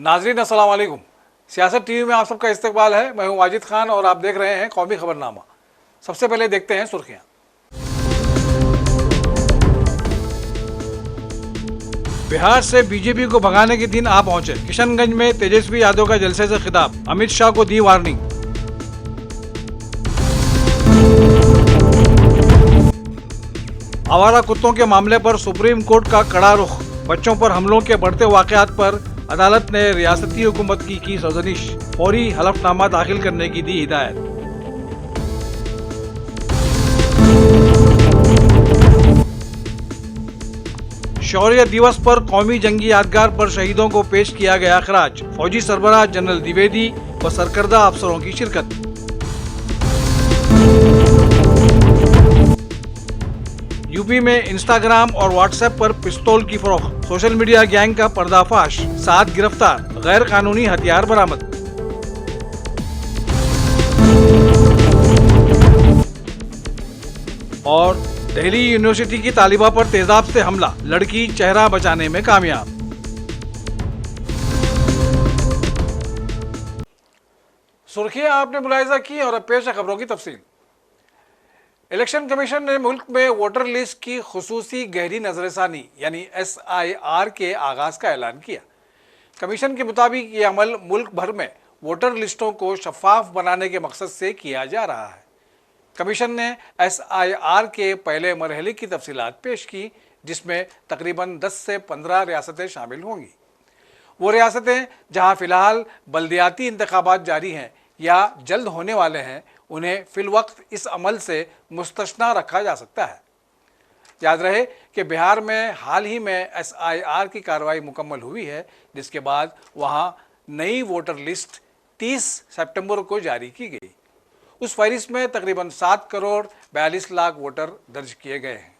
नाजरीन अस्सलाम वालेकुम। सियासत टीवी में आप सबका इस्तकबाल है। मैं हूं वाजिद खान और आप देख रहे हैं कौमी खबरनामा। सबसे पहले देखते हैं सुर्खियां। बिहार से बीजेपी को भगाने के दिन आ पहुंचे। किशनगंज में तेजस्वी यादव का जलसे से खिताब, अमित शाह को दी वार्निंग। आवारा कुत्तों के मामले पर सुप्रीम कोर्ट का कड़ा रुख। बच्चों पर हमलों के बढ़ते वाकयात पर अदालत ने रियासती हुकूमत की सजनिश, फौरी हलफनामा दाखिल करने की दी हिदायत। शौर्य दिवस पर कौमी जंगी यादगार पर शहीदों को पेश किया गया खराज। फौजी सरबराह जनरल द्विवेदी व सरकर्दा अफसरों की शिरकत। यूपी में इंस्टाग्राम और व्हाट्सएप पर पिस्तौल की फरोख्त। सोशल मीडिया गैंग का पर्दाफाश, 7 गिरफ्तार, गैर कानूनी हथियार बरामद। और दिल्ली यूनिवर्सिटी की तालिबा पर तेजाब से हमला, लड़की चेहरा बचाने में कामयाब। सुर्खियां आपने मुलाहिजा की और अब पेश है खबरों की तफसील। इलेक्शन कमीशन ने मुल्क में वोटर लिस्ट की खुसूसी गहरी नजरसानी यानी SIR के आगाज का ऐलान किया। कमीशन के मुताबिक ये अमल मुल्क भर में वोटर लिस्टों को शफाफ बनाने के मकसद से किया जा रहा है। कमीशन ने SIR के पहले मरहले की तफसीलात पेश की, जिसमें तकरीबन 10 से 15 रियासतें शामिल होंगी। वो रियासतें जहां फिलहाल बल्दियाती इंतखाबात जारी हैं या जल्द होने वाले हैं, उन्हें फिलवक्त इस अमल से मुस्तस्ना रखा जा सकता है। याद रहे कि बिहार में हाल ही में SIR की कार्रवाई मुकम्मल हुई है, जिसके बाद वहां नई वोटर लिस्ट 30 सितंबर को जारी की गई। उस फहरिस्त में तकरीबन 7 करोड़ 42 लाख वोटर दर्ज किए गए हैं।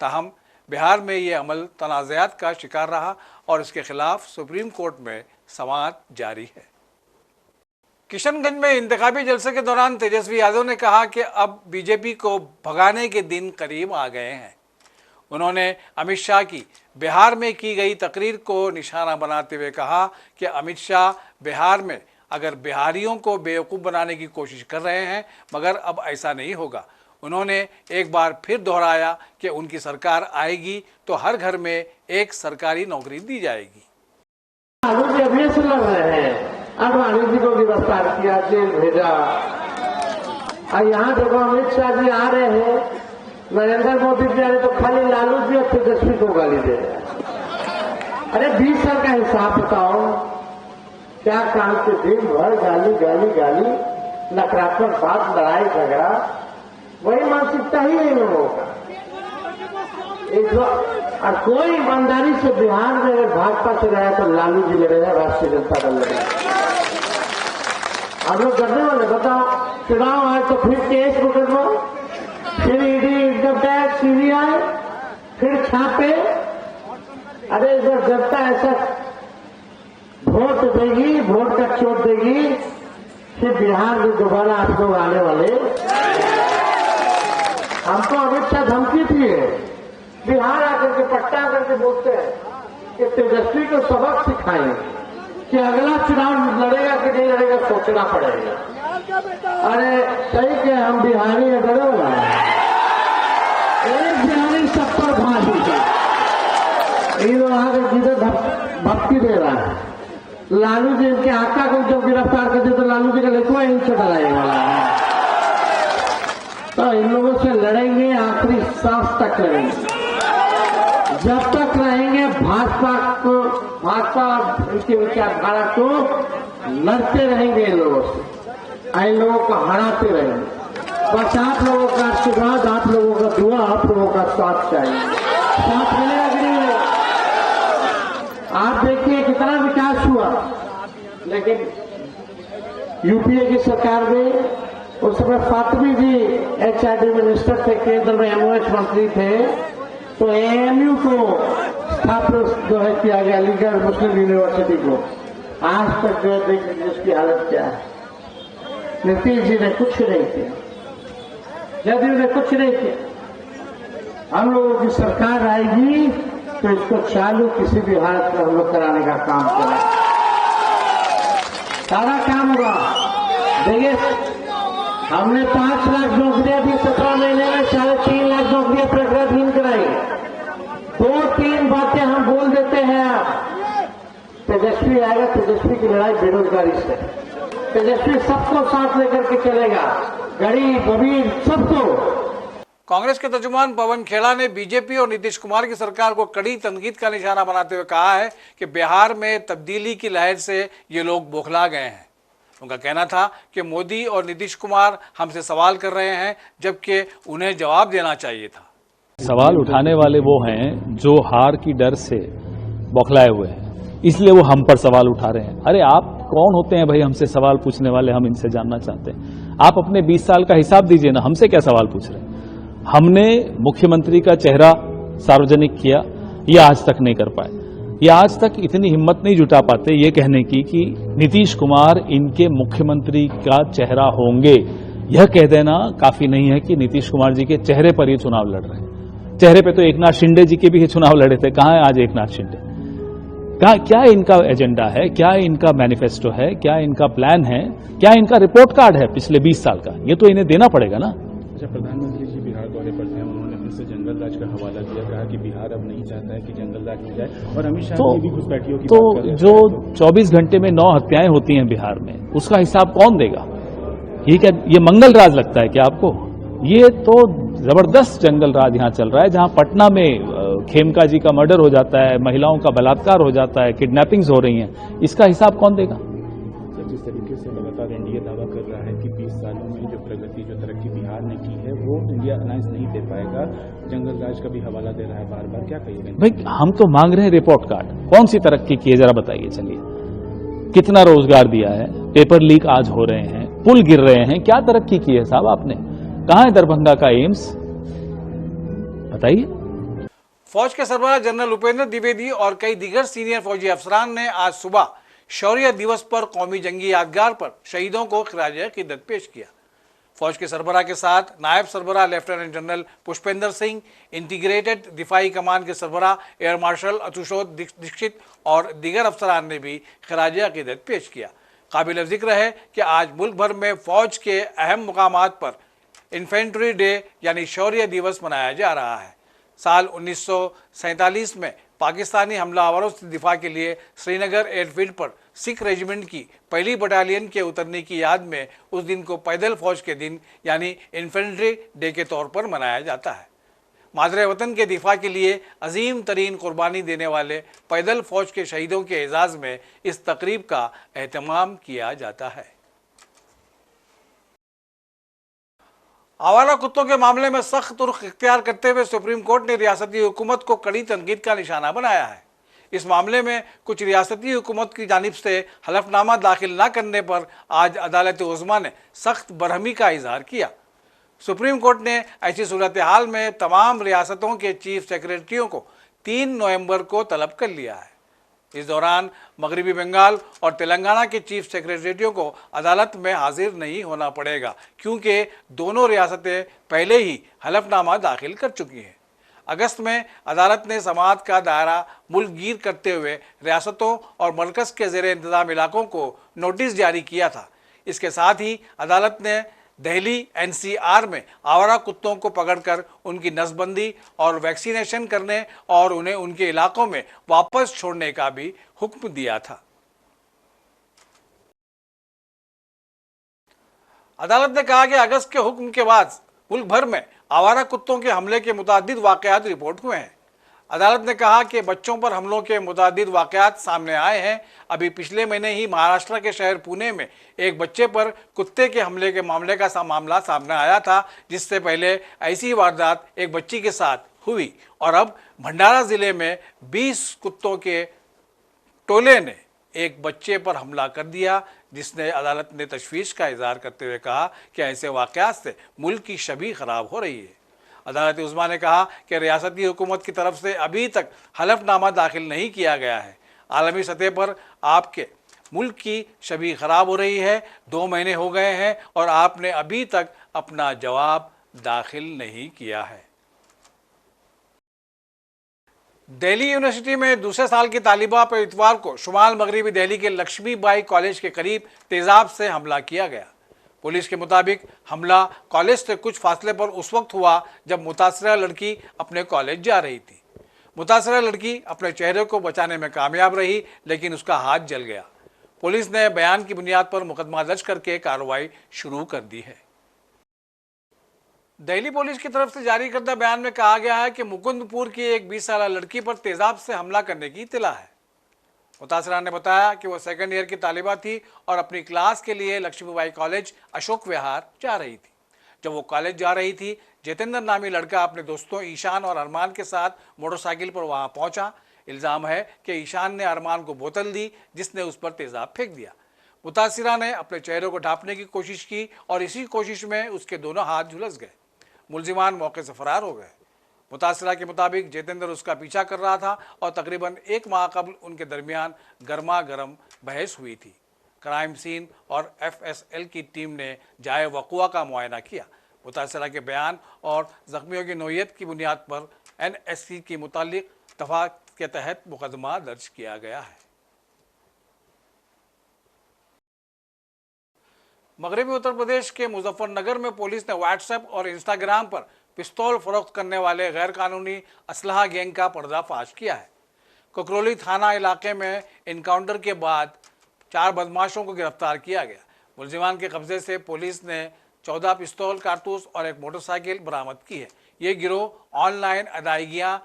ताहम बिहार में ये अमल तनाज़ात का शिकार रहा और इसके खिलाफ सुप्रीम कोर्ट में समाअत जारी है। किशनगंज में इंतखाबी जलसे के दौरान तेजस्वी यादव ने कहा कि अब बीजेपी को भगाने के दिन करीब आ गए हैं। उन्होंने अमित शाह की बिहार में की गई तकरीर को निशाना बनाते हुए कहा कि अमित शाह बिहार में अगर बिहारियों को बेवकूफ़ बनाने की कोशिश कर रहे हैं, मगर अब ऐसा नहीं होगा। उन्होंने एक बार फिर दोहराया कि उनकी सरकार आएगी तो हर घर में एक सरकारी नौकरी दी जाएगी। अडवाणी जी को गिरफ्तार किया, जेल भेजा। और यहाँ देखो अमित शाह जी आ रहे हैं, नरेंद्र मोदी जी आ रहे तो खाली लालू जी और तेजस्वी को गाली दे रहे हैं। अरे 20 साल का हिसाब बताओ, क्या काम के दिन भर गाली गाली गाली, नकारात्मक बात, लड़ाई झगड़ा, वही मानसिकता ही है लोगों का। और कोई ईमानदारी से बिहार में अगर भाजपा से रहा तो लालू जी लड़ेगा, राष्ट्रीय जनता दल लड़ेगा। आप लोग करने वाले बताओ, चुनाव आए तो फिर केस मुकदमा, फिर ईडी, इनकम टैक्स, CBI, फिर छापे। अरे इधर जनता ऐसा वोट देगी, वोट का चोट देगी, फिर बिहार में दोबारा आप लोग आने वाले। हमको अमित शाह धमकी थी, बिहार आकर के पट्टा आकर के बोलते हैं कि तेजस्वी को सबक सिखाएं कि अगला चुनाव लड़ेगा कि नहीं लड़ेगा सोचना पड़ेगा। अरे सही के हम बिहारी है, डरो ना, एक बिहारी सब पर भारी है। ये लोग आकर जिधर भक्ति दे रहा है। लालू जी के आका को जब गिरफ्तार कर दे तो लालू जी का लेखवा यहीं से डराने वाला है। तो इन लोगों से लड़ेंगे, आखिरी सांस तक लड़ेंगे। जब तक रहेंगे भाजपा इनकी विचारधारा को लड़ते रहेंगे, इन लोगों से, इन लोगों को हराते रहेंगे। बस आप लोगों का आशीर्वाद, आप लोगों का दुआ, आप लोगों का साथ चाहिए। साथ मिलेगा कि नहीं मिलेगा? आप देखिए कितना विकास हुआ, लेकिन UPA की सरकार में उस समय फातमी जी HRD मिनिस्टर थे, केंद्र में MOH मंत्री थे, तो AMU को स्थापित जो है किया गया, अलीगढ़ मुस्लिम यूनिवर्सिटी को। आज तक जो देखिए उसकी हालत क्या है। नीतीश जी ने कुछ नहीं किया, जदयू ने कुछ नहीं किया। हम लोगों की सरकार आएगी तो इसको चालू किसी भी हालत में हम लोग कराने का काम करें। सारा काम होगा। देखिए, हमने 5 लाख नौकरियां दी 17 महीने में, 3.5 लाख नौकरियां प्रज्ञाधीन कराई। 2-3 बातें हम बोल देते हैं। तेजस्वी आएगा, तेजस्वी की लड़ाई बेरोजगारी से। तेजस्वी सबको साथ लेकर के चलेगा, गरीब अमीर सबको। कांग्रेस के तर्जुमान पवन खेड़ा ने बीजेपी और नीतीश कुमार की सरकार को कड़ी तनकीद का निशाना बनाते हुए कहा है कि बिहार में तब्दीली की लहर से ये लोग बौखला गए हैं। उनका कहना था कि मोदी और नीतीश कुमार हमसे सवाल कर रहे हैं, जबकि उन्हें जवाब देना चाहिए था। सवाल उठाने वाले वो हैं जो हार की डर से बौखलाए हुए हैं, इसलिए वो हम पर सवाल उठा रहे हैं। अरे आप कौन होते हैं भाई हमसे सवाल पूछने वाले? हम इनसे जानना चाहते हैं। आप अपने 20 साल का हिसाब दीजिए ना, हमसे क्या सवाल पूछ रहे हैं? हमने मुख्यमंत्री का चेहरा सार्वजनिक किया, ये आज तक नहीं कर पाए। ये आज तक इतनी हिम्मत नहीं जुटा पाते ये कहने की कि नीतीश कुमार इनके मुख्यमंत्री का चेहरा होंगे। यह कह देना काफी नहीं है कि नीतीश कुमार जी के चेहरे पर ये चुनाव लड़ रहे हैं। चेहरे पे तो एकनाथ शिंदे जी के भी ये चुनाव लड़े थे। कहां है आज एकनाथ शिंदे? क्या इनका एजेंडा है? क्या इनका मैनिफेस्टो है? क्या इनका प्लान है? क्या इनका रिपोर्ट कार्ड है पिछले 20 साल का? ये तो इन्हें देना पड़ेगा ना। अच्छा, प्रधानमंत्री जी बिहार दौरे पर थे, उन्होंने हमसे जंगल राज का हवाला दिया, कहा कि बिहार अब नहीं चाहता है कि जंगल राज हो जाए, और अमित शाह ने भी घुसपैठियों की बात कर रहे थे। जो 24 घंटे में 9 हत्याएं होती हैं बिहार में, उसका हिसाब कौन देगा? ये मंगल राज लगता है क्या आपको? ये तो जबरदस्त जंगल राज यहाँ चल रहा है, जहाँ पटना में खेमका जी का मर्डर हो जाता है, महिलाओं का बलात्कार हो जाता है, किडनैपिंग्स हो रही हैं। इसका हिसाब कौन देगा? जिस तरीके से लगातार एनडीए दावा कर रहा है कि 20 सालों में जो प्रगति, जो तरक्की बिहार ने की है, वो इंडिया अलायंस नहीं दे पाएगा, जंगल राज का भी हवाला दे रहा है बार बार, क्या कहिएगा? भाई हम तो मांग रहे हैं रिपोर्ट कार्ड। कौन सी तरक्की की है जरा बताइए। चलिए, कितना रोजगार दिया है? पेपर लीक आज हो रहे हैं, पुल गिर रहे हैं, क्या तरक्की की है साहब आपने? कहां है दरभंगा का एम्स? बताइए। फौज के सरबराह जनरल उपेंद्र द्विवेदी और कई दीगर सीनियर फौजी अफसरान ने आज सुबह शौर्य दिवस पर कौमी जंगी यादगार पर शहीदों को खिराज अकीदत पेश किया। फौज के सरबराह के साथ नायब सरबराह lieutenant general Pushpendra Singh, integrated दिफाई कमान के सरबराह एयर मार्शल अतुशोक दीक्षित और दीगर अफसरान ने भी खिराज अकीदत पेश किया। काबिल जिक्र है कि आज मुल्क भर में फौज के अहम मुकामात पर इन्फेंट्री डे यानी शौर्य दिवस मनाया जा रहा है। साल 1947 में पाकिस्तानी हमलावरों से दिफा के लिए श्रीनगर एयरफील्ड पर सिख रेजिमेंट की पहली बटालियन के उतरने की याद में उस दिन को पैदल फौज के दिन यानी इन्फेंट्री डे के तौर पर मनाया जाता है। मादरे वतन के दिफा के लिए अजीम तरीन कुर्बानी देने वाले पैदल फौज के शहीदों के एजाज़ में इस तकरीब का एहतमाम किया जाता है। आवारा कुत्तों के मामले में सख्त रुख इख्तियार करते हुए सुप्रीम कोर्ट ने रियासती हुकूमत को कड़ी तनकीद का निशाना बनाया है। इस मामले में कुछ रियासती हुकूमत की जानिब से हलफनामा दाखिल न करने पर आज अदालत उज़्मा ने सख्त बरहमी का इजहार किया। सुप्रीम कोर्ट ने ऐसी सूरत हाल में तमाम रियासतों के चीफ सेक्रेटरियों को 3 नवंबर को तलब कर लिया है। इस दौरान मगरबी बंगाल और तेलंगाना के चीफ सेक्रेटरियों को अदालत में हाजिर नहीं होना पड़ेगा, क्योंकि दोनों रियासतें पहले ही हलफनामा दाखिल कर चुकी हैं। अगस्त में अदालत ने समाअत का दायरा मुल्क गिर करते हुए रियासतों और मरकज़ के ज़ेर इंतज़ाम इलाकों को नोटिस जारी किया था। इसके साथ ही अदालत ने दिल्ली एनसीआर में आवारा कुत्तों को पकड़कर उनकी नसबंदी और वैक्सीनेशन करने और उन्हें उनके इलाकों में वापस छोड़ने का भी हुक्म दिया था। अदालत ने कहा कि अगस्त के हुक्म के बाद मुल्क भर में आवारा कुत्तों के हमले के मुतादिद वाक़यात रिपोर्ट हुए हैं। अदालत ने कहा कि बच्चों पर हमलों के मुतादिद वाक़यात सामने आए हैं। अभी पिछले महीने ही महाराष्ट्र के शहर पुणे में एक बच्चे पर कुत्ते के हमले के मामले का मामला सामने आया था, जिससे पहले ऐसी वारदात एक बच्ची के साथ हुई। और अब भंडारा ज़िले में 20 कुत्तों के टोले ने एक बच्चे पर हमला कर दिया, जिसने अदालत ने तशवीश का इजहार करते हुए कहा कि ऐसे वाक़यात से मुल्क की छवि ख़राब हो रही है। अदालत उज़्मा ने कहा कि रियासती हुकूमत की तरफ से अभी तक हलफनामा दाखिल नहीं किया गया है। आलमी सतह पर आपके मुल्क की छवि ख़राब हो रही है। 2 महीने हो गए हैं और आपने अभी तक अपना जवाब दाखिल नहीं किया है। दिल्ली यूनिवर्सिटी में दूसरे साल की तालिबा पर इतवार को शुमाल मगरबी दिल्ली के लक्ष्मीबाई कॉलेज के करीब तेजाब से हमला किया गया। पुलिस के मुताबिक हमला कॉलेज से कुछ फासले पर उस वक्त हुआ जब मुतासरा लड़की अपने कॉलेज जा रही थी। मुतासरा लड़की अपने चेहरे को बचाने में कामयाब रही, लेकिन उसका हाथ जल गया। पुलिस ने बयान की बुनियाद पर मुकदमा दर्ज करके कार्रवाई शुरू कर दी है। दिल्ली पुलिस की तरफ से जारी करदा बयान में कहा गया है कि मुकुंदपुर की एक 20 साल लड़की पर तेजाब से हमला करने की इत्तला है। मुतासरा ने बताया कि वह सेकंड ईयर की तालिबा थी और अपनी क्लास के लिए लक्ष्मीबाई कॉलेज अशोक विहार जा रही थी। जब वो कॉलेज जा रही थी, जितेंद्र नामी लड़का अपने दोस्तों ईशान और अरमान के साथ मोटरसाइकिल पर वहां पहुंचा। इल्जाम है कि ईशान ने अरमान को बोतल दी, जिसने उस पर तेजाब फेंक दिया। मुतासिरा ने अपने चेहरे को ढांपने की कोशिश की और इसी कोशिश में उसके दोनों हाथ झुलस गए। मुलजिमान मौके से फरार हो गए। मुतासिरा के मुताबिक जितेंद्र उसका पीछा कर रहा था और तकरीबन 1 माह कबल उनके दरमियान गर्मा गर्म बहस हुई थी। क्राइम सीन और FSL की टीम ने जाए वक़ुआ का मुआयना किया। मुतासिरा के बयान और जख्मियों की नौयत की बुनियाद पर NSC की मुतालिक दफा के तहत मुकदमा दर्ज किया गया है। मगरबी उत्तर प्रदेश के मुजफ्फरनगर में पुलिस ने व्हाट्सएप और इंस्टाग्राम पर पिस्तौल फरोख्त करने वाले गैर कानूनी असलहा गैंग का पर्दाफाश किया है। ककरौली थाना इलाके में इनकाउंटर के बाद 4 बदमाशों को गिरफ्तार किया गया। मुलजिमान के कब्जे से पुलिस ने 14 पिस्तौल, कारतूस और एक मोटरसाइकिल बरामद की है। ये गिरोह ऑनलाइन अदायगियां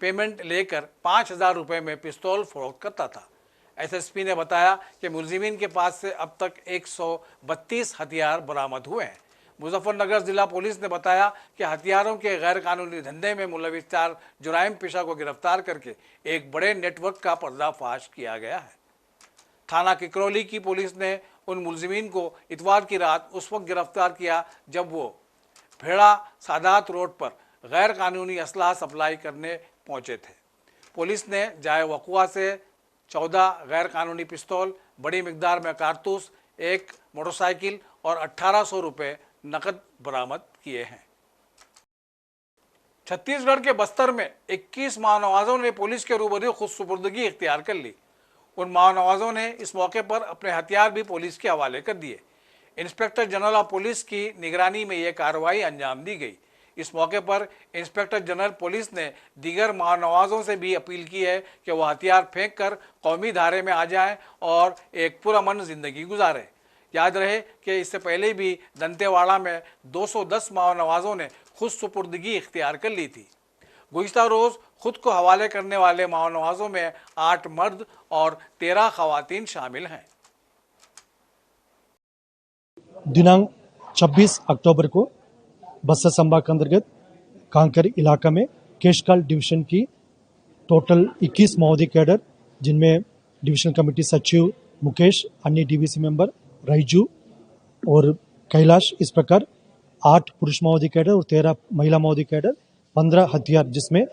पेमेंट लेकर 5,000 रुपये में पिस्तौल फरोख्त करता था। SSP ने बताया कि मुलजिमीन के पास से अब तक 132 हथियार बरामद हुए हैं। मुजफ्फरनगर जिला पुलिस ने बताया कि हथियारों के गैर कानूनी धंधे में मुलविस 4 जुराइम पेशा को गिरफ्तार करके एक बड़े नेटवर्क का पर्दाफाश किया गया है। थाना किकरौली की पुलिस ने उन मुलजिमीन को इतवार की रात उस वक्त गिरफ्तार किया जब वो भेड़ा सादात रोड पर गैर कानूनी असलहा सप्लाई करने पहुंचे थे। पुलिस ने जाए वक़ुआ से 14 गैर कानूनी पिस्तौल, बड़ी मिकदार में कारतूस, एक मोटरसाइकिल और 1800 रुपये नकद बरामद किए हैं। छत्तीसगढ़ के बस्तर में 21 माओनवाजों ने पुलिस के रूबरू खुद सुपुर्दगी इख्तियार कर ली। उन माओनवाजों ने इस मौके पर अपने हथियार भी पुलिस के हवाले कर दिए। इंस्पेक्टर जनरल ऑफ पुलिस की निगरानी में यह कार्रवाई अंजाम दी गई। इस मौके पर इंस्पेक्टर जनरल पुलिस ने दीगर माओनवाजों से भी अपील की है कि वह हथियार फेंक कर कौमी धारे में आ जाएं और एक पुरअमन जिंदगी गुजारें। याद रहे कि इससे पहले भी दंतेवाड़ा में 210 माओनवाजों ने खुद सुपुर्दगी इख्तियार कर ली थी। गुज़िश्ता रोज़ खुद को हवाले करने वाले माओनवाजों में 8 मर्द और 13 खवातीन शामिल हैं। दिनांक 26 अक्टूबर को बस्तर संभाग के अंतर्गत कांकर इलाका में केशकाल डिवीजन की टोटल 21 माओवादी कैडर, जिनमें डिवीजन कमेटी सचिव मुकेश, अन्य DVC मेंबर राइजू और कैलाश, इस प्रकार 8 पुरुष माओवादी कैडर और 13 महिला माओवादी कैडर, 15 हथियार जिसमें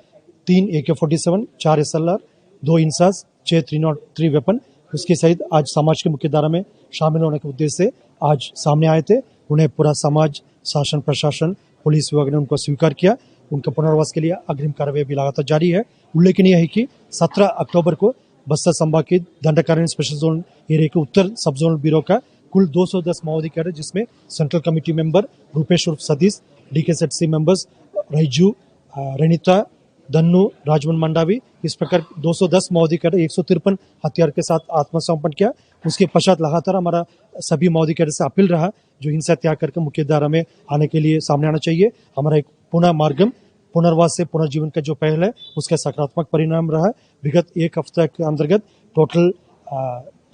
3 AK-47, 4 SLR, 2 इंसास, 6 303 वेपन, उसके सहित आज समाज के मुख्यधारा में शामिल होने के उद्देश्य से आज सामने आए थे। उन्हें पूरा समाज, शासन, प्रशासन, पुलिस विभाग ने उनको स्वीकार किया। उनके पुनर्वास के लिए अग्रिम कार्रवाई भी लगातार जारी है। उल्लेखनीय है कि 17 अक्टूबर को बस्तर संभाग के दंडकारण्य स्पेशल जोन एरिया के उत्तर सब जोनल ब्यूरो का कुल 210 माओवादी कैडर, जिसमें सेंट्रल कमेटी मेंबर रूपेश उर्फ सतीश, DKZC मेंबर्स राइजू, रेणिता, धन्नू, राजवन मंडावी, इस प्रकार 210 माओवादी कैडर 153 हथियार के साथ आत्मसमर्पण किया। उसके पश्चात लगातार हमारा सभी माओवादी कैडर से अपील रहा जो हिंसा त्याग करके मुख्य धारा में आने के लिए सामने आना चाहिए। हमारा एक पुनः मार्गम पुनर्वास से पुनर्जीवन का जो पहल है उसका सकारात्मक परिणाम रहा। विगत एक हफ्ते के अंतर्गत टोटल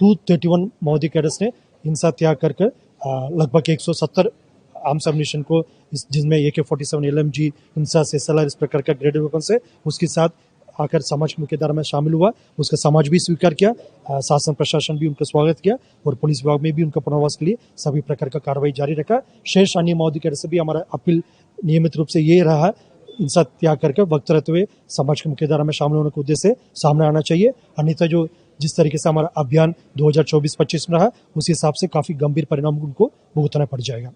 231 माओवादी कैडर्स ने हिंसा त्याग करके लगभग 170 आर्म्स एम्युनिशन को, जिसमें AK-47, LMG, इंसास, SLR, इस प्रकार का ग्रेडेड वेपन से उसके साथ आकर समाज की मुख्यधारा में शामिल हुआ। उसका समाज भी स्वीकार किया, शासन प्रशासन भी उनका स्वागत किया और पुलिस विभाग में भी उनका पुनर्वास के लिए सभी प्रकार का कार्रवाई जारी रखा। शेष अन्य माओवादी कैडर से भी हमारा अपील नियमित रूप से ये रहा, हिंसा त्याग करके वक्त रहते हुए समाज की मुख्यधारा में शामिल होने के उद्देश्य से सामने आना चाहिए। अन्यथा जो जिस तरीके से हमारा अभियान 2024-25 में रहा, उसी हिसाब से काफी गंभीर परिणाम उनको भुगतना पड़ जाएगा।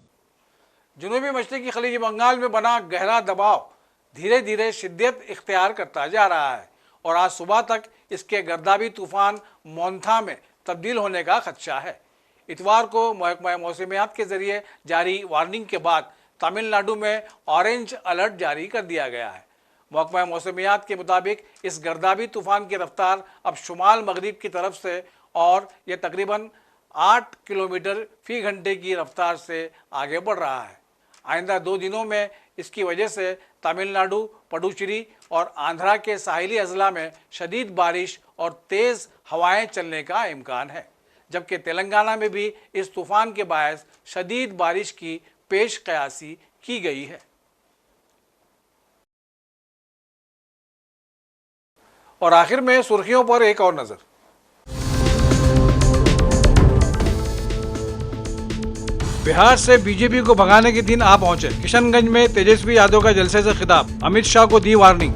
जुनूबी मशरक़ी खलीज बंगाल में बना गहरा दबाव धीरे धीरे शिद्दत इख्तियार करता जा रहा है और आज सुबह तक इसके गर्दाबी तूफान मोन्था में तब्दील होने का खदशा है। इतवार को महकमा मौसमियात के जरिए जारी वार्निंग के बाद तमिलनाडु में ऑरेंज अलर्ट जारी कर दिया गया है। महकमा मौसमियात के मुताबिक इस गर्दाबी तूफान की रफ्तार अब शुमाल मगरिब की तरफ से और यह तकरीबन 8 किलोमीटर फी घंटे की रफ्तार से आगे बढ़ रहा है। आइंदा 2 दिनों में इसकी वजह से तमिलनाडु, पुडुचेरी और आंध्रा के साहिली अजला में शदीद बारिश और तेज़ हवाएं चलने का इम्कान है, जबकि तेलंगाना में भी इस तूफान के बायस शदीद बारिश की पेश कयासी की गई है। और आखिर में सुर्खियों पर एक और नजर। बिहार से बीजेपी को भगाने के दिन आ पहुंचे। किशनगंज में तेजस्वी यादव का जलसे से खिताब, अमित शाह को दी वार्निंग।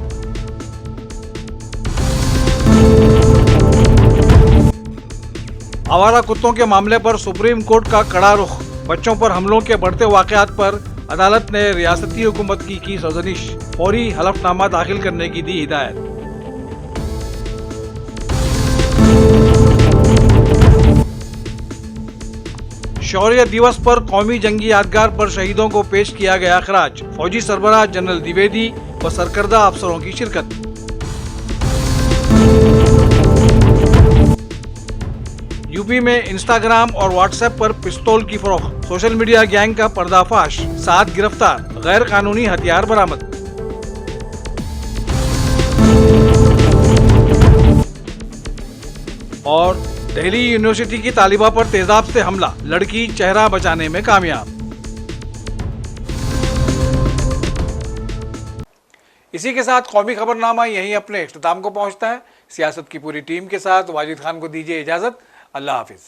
आवारा कुत्तों के मामले पर सुप्रीम कोर्ट का कड़ा रुख। बच्चों पर हमलों के बढ़ते वाकयात पर अदालत ने रियासती हुकूमत की सजनिश, फौरी हलफनामा दाखिल करने की दी हिदायत। शौर्य दिवस पर कौमी जंगी यादगार पर शहीदों को पेश किया गया खराज। फौजी सरबराह जनरल द्विवेदी व सरकर्दा अफसरों की शिरकत। यूपी में इंस्टाग्राम और व्हाट्सएप पर पिस्तौल की फरोख्त। सोशल मीडिया गैंग का पर्दाफाश, 7 गिरफ्तार, गैर कानूनी हथियार बरामद। और दिल्ली यूनिवर्सिटी की तालिबा पर तेजाब से हमला, लड़की चेहरा बचाने में कामयाब। इसी के साथ कौमी खबरनामा यहीं अपने इख्तिताम को पहुंचता है। सियासत की पूरी टीम के साथ वाजिद खान को दीजिए इजाजत। अल्लाह हाफिज।